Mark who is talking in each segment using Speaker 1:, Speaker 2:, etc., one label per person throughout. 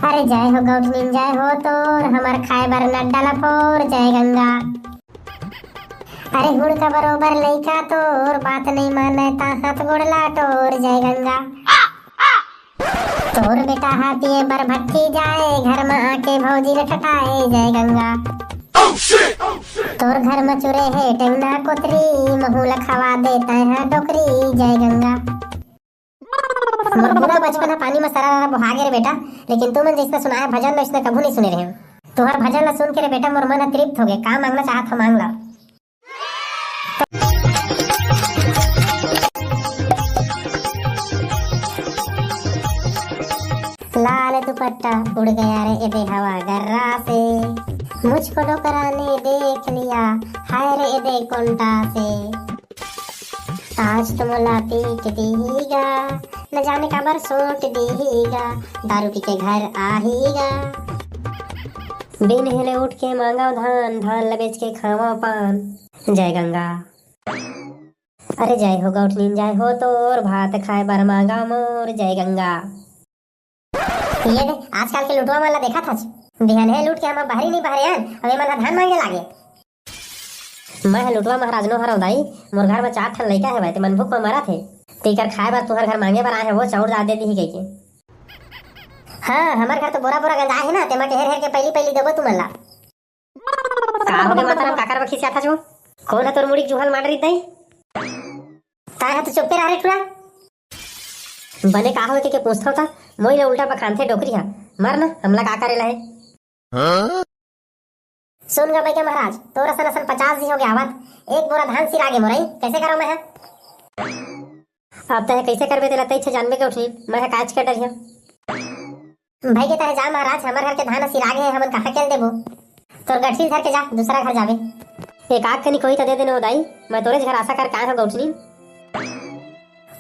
Speaker 1: अरे जय हो गौठनीन जय हो तोर हमार खाए बर न डाला फोर जय गंगा। अरे हुड़ का बरोबर लइका तोर बात नहीं माने ता हाथ गोड़ला तोर जय गंगा। तोर बेटा हाथी बर भट्टी जाए घर में आके भौजी लटकाए जय गंगा। तोर घर में चुरे है टेंगना कोतरी महूल खवा देता है डोकरी जय गंगा। मोर पूरा बचपन पानी में सरा बहा गे रे बेटा, लेकिन तुम जैसे सुनाया भजन वैसे कभी नहीं सुने रहे हो। तुहर भजन ला सुन के रे बेटा मोर मन तृप्त हो गए। का मांगना चाहत हो मांग ला। लाल दुपट्टा उड़ गया रे एदे हवा गर्रा से, मुझको डोकरा ने देख लिया हाय रे एदे कोंटा से। आज तुम ला पीट दीगा न जाने का बर सोट दीगा, दारू पी के घर आहीगा। बिन हिले उठ के मांगा धान, धान ल बेच के खावा पान जय गंगा। अरे जय हो गौठनीन जय हो तोर भात खाए बर मांगा मोर जय गंगा। ये दे आजकल के लुटवा वाला देखा था बिहान है लूट के हम बाहरी नहीं बाहरे आन अबे मन धान मांगे लागे। मैं लुटवा महाराज नो हराऊ दाई मोर घर में 4 ठन लइका है भाई ते मन भूख में मरा थे तीकर खाए बर तुहर घर मांगे बर आए है वो चाउर दा दे दी कह के। हां हमार घर तो बोरा बोरा गंजा है ना तेमा के हेर हेर के पहली देबो तुमन ला। का हो गए माताराम काकर बखी से आता जो कौन है तोर मुड़ी जुहल मार रही दाई ता है तो चुप रह रे टुरा बने का हो के पूछता था मोई ले उल्टा बखानथे डोकरी हा मर ना हमला का करेला है। हां सुन गा भाई के महाराज तोरा सन 50 दिन हो गया आवत एक बोरा धान सिर आगे मोरई कैसे करो मैं है। अब तय कैसे करबे तेला तई छे जानबे के उठी मैं काज के डरिया भाई के तय जा महाराज हमर घर के धान सिर आगे है हमन कहां केल देबो तोर गठसी धर के जा दूसरा घर जाबे एक आग कनी कोई तो दे देने दाई मैं तोरे घर आशा कर का हो गौठनी।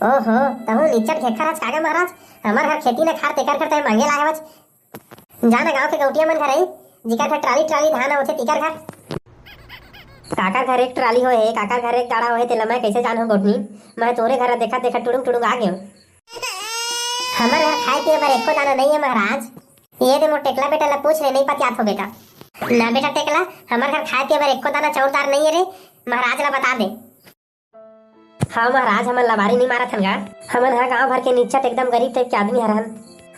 Speaker 1: ओहो तहु नीचट घेखा राज कागा महाराज हमार घर खेती ने खार तेकर करते मांगे लाहवच जाना गांव के गौटिया मन घर आई जिका घर ट्राली धान होथे तिकर घर काका घर एक ट्राली होए काका घर एक गाड़ा होए तेला मैं कैसे जानू गौठनी मैं तोरे घर देखा टुडुंग टुडुंग आ गयो। हमार घर खाए पिए बर एको दाना नहीं है महाराज। ये दे मोर टेकला बेटा ला पूछ ले नहीं पतियात हो बेटा ना बेटा टेकला हमार घर खाए पिए बर एको दाना चाउरदार नहीं है रे महाराज ला बता दे। हाँ महाराज हमन लबारी नहीं मारत हन गा हमन हा गांव भर के नीचट एकदम गरीब टाइप के आदमी हरहन।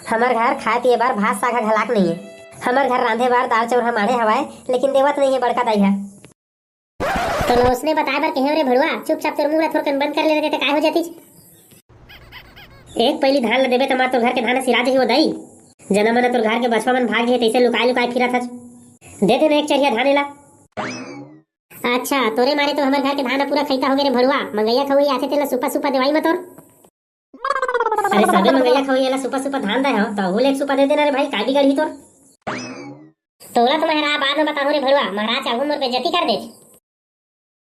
Speaker 1: हमार घर खाए पिए बार भात साग घलाक नहीं है। हमार घर रांधे बार दाल चाउर माढ़े हवाए लेकिन देवत नहीं है बड़का दाई है। तो उसने बताया बार कहे रे भड़वा चुपचाप तेरे मुंह थोड़कन बंद कर ले रहे थे काय हो जाती एक पहली धान ल देबे त मार तोर घर के धान सिराज ही हो दाई जना मन तोर घर के बचवा मन भाग गए तैसे लुकाए लुकाए फिरा था दे देना एक चढ़िया धान ला। अच्छा तोरे मारे तो हमारे घर के धान पूरा खैता हो गए रे भड़वा मंगैया खवई आथे तेला सुपा सुपा देवाई मत तोर। अरे सबे मंगैया खवई एला सुपा सुपा धान दे हो तो वो एक सुपा दे देना रे भाई का बिगड़ी तोर। तोला तो महाराज बाद में बताओ रे भड़वा महाराज आगू मोर बेइज्जती कर दे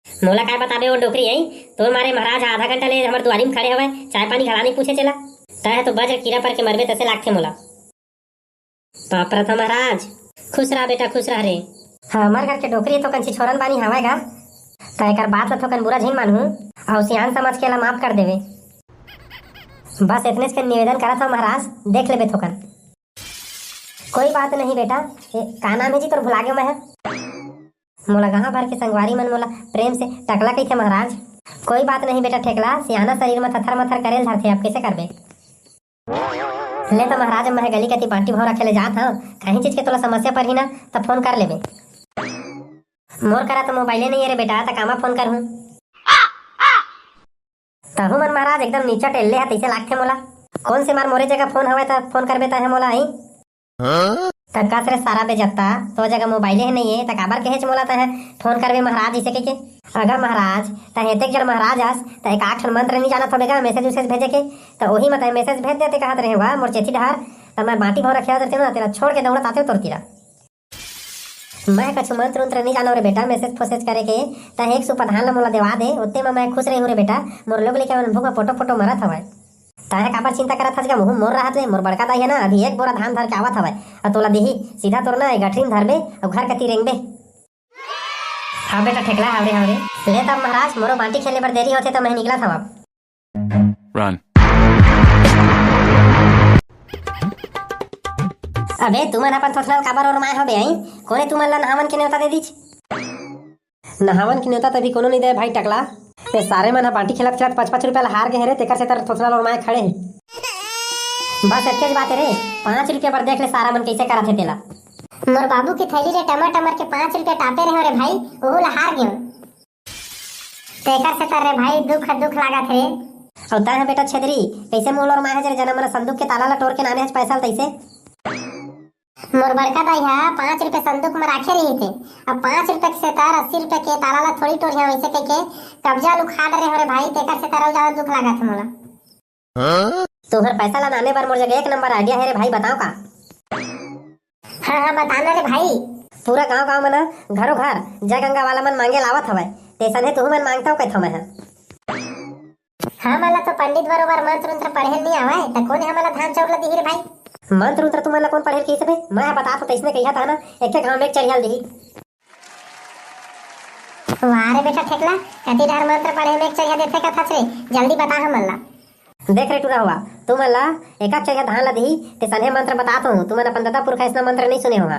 Speaker 1: मोला काय बताबे वो डोकरी आई तोर मारे महाराज आधा घंटा ले हमर दुआरी में खड़े हवे चाय पानी खिलाने पूछे चला तय तो बज कीड़ा पर के मरबे तसे लागथे मोला। बाप रे तो महाराज खुश रह बेटा खुश रह रे। हमार घर के डोकरी तो कंची छोरन बानी हवाए गा तय कर बात ला थोकन बुरा झिन मानहू और सियान समझ के ला माफ कर देवे बस इतने से निवेदन करा था महाराज देख लेबे थोकन। कोई बात नहीं बेटा का नाम है जी तोर भुला गयो मैं मोला गांव भर के संगवारी मन मोला प्रेम से टकला कही थे महाराज। कोई बात नहीं बेटा ठेकला सियाना शरीर में थथर मथर करेल धरथे अब कैसे करबे ले तो महाराज मैं गली कती बांटी भाव रखे ले जात हूं कहीं चीज के तोला समस्या पर ही ना तब फोन कर लेबे मोर करा तो मोबाइले नहीं है रे बेटा त कामा फोन करहूं तहु मन महाराज एकदम नीचा टेल्ले है तैसे लागथे मोला कौन से मार मोरे जगह फोन हवे त फोन करबे त है मोला आई तक्का से सारा बेजत्ता तो जगह मोबाइले है नहीं है त काबर कहे मोला त है फोन करबे महाराज इसे के अगर महाराज त हेते जन महाराज आस त एक 8 मंत्र नहीं जाना थोड़ेगा मैसेज भेजे के त वही मत मैसेज भेज देते कहत रहे हुआ मोर चेती डहार त मैं बाटी भाव रखिया देते ना तेरा छोड़ के दौड़त आते तोर तीरा मैं कछु मंत्र उंत्र नहीं जानो रे बेटा मैसेज फोसेज करे के त एक सुपा धान ला मोला देवा दे उते में मैं खुश रही हूं रे बेटा मोर लोग लेके मन भूख फोटो फोटो मरत हवे ताहे काबर चिंता करत हस मुंह मोर रहत ले मोर बड़का दाई है ना अभी एक बोरा धान धर के आवत हवे और तोला देही सीधा तोर ना गठरीन धरबे और घर कती रेंगबे। हां बेटा ठेकला हावरे हावरे ले तब महाराज मोरो बांटी खेले बर देरी होथे तो मैं निकला था अब रन। अबे तुमन अपन थोथला काबर और माय होबे आई कोने तुमन ला नहावन के न्योता दे दीच।
Speaker 2: नहावन की न्योता तभी कोनो नहीं दे भाई टकला। ते सारे मन बांटी खेलत खेलत 5-5 रुपया ला हार गए रे, तेकर से तर थोथला और माय खड़े हैं।
Speaker 1: बस इतने बात है रे, 5 रुपया पर देख ले सारा मन कैसे करत है तेला। मोर बाबू की थैली रे टमाटर के 5 रुपया टापे रहे रे भाई, ओहू ला हार गयो। तेकर से तर रे भाई दुख लागत है। और ता बेटा छेदरी कैसे मोल और माय जरे जनम मन संदूक के ताला ला तोड़ के नाने पैसा तैसे। मोर बड़का दाई हा 5 रुपया संदूक में राखे रही थे, अब 5 रुपया से तार 80 रुपया के ताला ला थोड़ी टोरिया वैसे कह के कब्जा लुखा डरे हो रे भाई, तेकर से तारा ज्यादा दुख लागत है मोला। तोहर पैसा ला नाने बार मोर जगह 1 नंबर आइडिया है रे भाई, बताओ का। हाँ बताना रे भाई। पूरा गांव मना घरों घर जय गंगा वाला मन मांगे लावत हवे, तेसन है तुहू मन मांगता हो कैथो मैं। हाँ मला तो पंडित बरोबर मंत्र पढ़े नहीं आवे त कोने हमला धान चाउर ला दिही रे भाई। मंत्र तुमला कौन पढ़े कैसे बे, मैं बता तो तैसने कहिया था ना एक गांव में चढ़ियाल दिही। वाह रे बेटा ठेकला, कति ढार मंत्र पढ़े में चढ़िया देथे का था रे, जल्दी बता हमला। देख रे टूरा हुआ तुमला एक चढ़िया धान ला दिही ते सने मंत्र बताता हूं, तुमन अपन दादा पुरखा इसना मंत्र नहीं सुने होगा,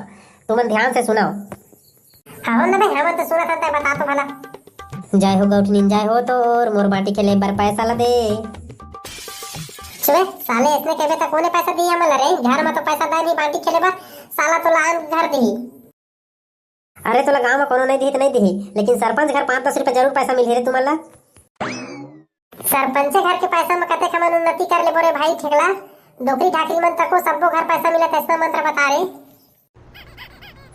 Speaker 1: तुमन ध्यान से सुनाओ। हां ना बे हम तो सुना था, बता तो भला। जय हो गौठनी जय हो तोर मोर बाटी के लेबर पैसा ला दे। चले साले इसने कहबे त कोने पैसा दिया हमला रे, घर में तो पैसा दे नहीं बाटी के लेबर, साला तो लान घर दी। अरे तोला गांव में कोनो नहीं दी त नहीं दी, लेकिन सरपंच घर 5-10 रुपया जरूर पैसा मिल रे तुमला। सरपंच घर के पैसा में कते कमन उन्नति कर ले बोरे भाई ठेकला, डोकरी ढाकरी मन तको सबको घर पैसा मिले ऐसा मंत्र बता रे।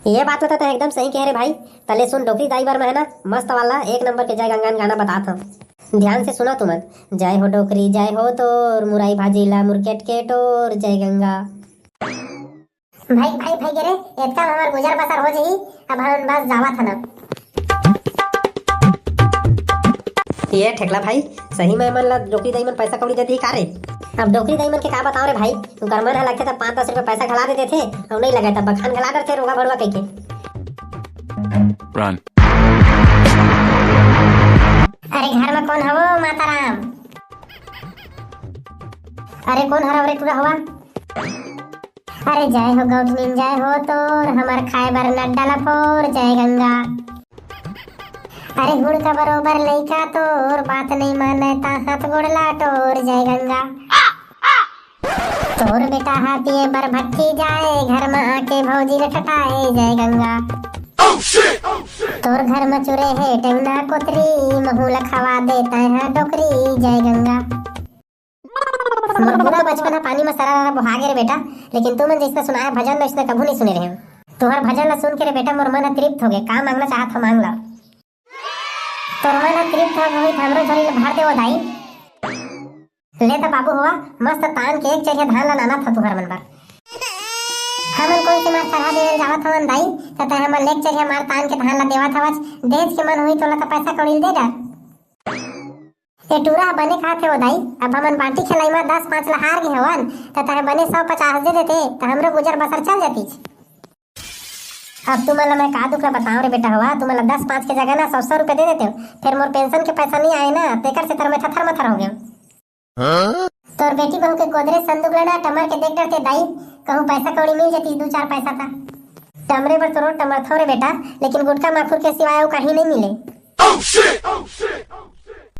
Speaker 1: ये बात तो एकदम सही कह रहे भाई, तले सुन डोकरी दाई बार में है ना मस्त वाला 1 नंबर के जय गंगा गाना बताता हूं, ध्यान से सुनो तुमन। जय हो डोकरी जय हो तोर मुराई भाजी ला मुरकेट के टोर जय गंगा। भाई रे इतना हमार गुजर बसर हो जही, अब हम बस जावा था ना।
Speaker 2: ये ठेकला भाई सही में मन ला डोकरी दाई मन पैसा कौड़ी देती का रे।
Speaker 1: अब डोकरी दाई मन के का बताओ रे भाई, उनकर मन लगते था 5-10 रुपया पैसा खिला देते थे और नहीं लगा था बखान खिला देते रोगा भड़वा कह के। अरे घर में कौन हवो माता राम, अरे कौन हरा रे टूरा हुआ। अरे जय हो गौठनी जय हो तोर हमार खाए बर नड्डा ला फोर जय गंगा। अरे गुड़ का बरोबर लइका तोर बात नहीं माने ता हाथ गोड़ ला टोर जय गंगा। तोर बेटा हाथी बर भट्टी जाए घर में आके भौजी लटटाए जय गंगा। तोर घर में चुरे है टेंगना कोतरी महू लखवा देता है डोकरी जय गंगा। पूरा बचपन पानी में सरा बहागे रे बेटा, लेकिन तुमने जिसने सुनाया भजन में इसने कभी नहीं सुने रहे। तुम्हार भजन ला सुन के रे बेटा मोर मन तृप्त हो गए, का मांगना चाहत हो मांग ला। तोर मन तृप्त हो गई हमरो झोली ले भार देवो दाई। ले तो बाबू हुआ मस्त तान के 1 चरिया धान ला नाना था तुम्हार मन पर। हमन कौन से मार चढ़ा दे जावत हवन दाई, तथा हमन लेक चरिया मार तान के धान ला देवत हवच, देश के मन हुई तोला तो पैसा कौड़ी दे डा। ये टूरा बने खाते हो दाई, अब हमन बाटी खिलाई में 10-5 ला हार गए हवन, तथा बने 150 दे देते तो हमरो गुजर बसर चल जाती। अब तुम्हारा मैं का दुख बताऊं रे बेटा हुआ, तुम्हारा 10-5 के जगह ना 100 रुपए दे देते हो, फिर मोर पेंशन के पैसा नहीं आए ना तेकर से तर में थथर मथर हो गए। तोर बेटी बहू के गोदरेज संदूक लेना टमर के देख डरते दाई, कहूं पैसा कौड़ी मिल जाती 2-4 पैसा था। टमरे पर तो रोड टमर थोड़े बेटा, लेकिन गुटका माखुर के सिवाय वो कहीं नहीं मिले।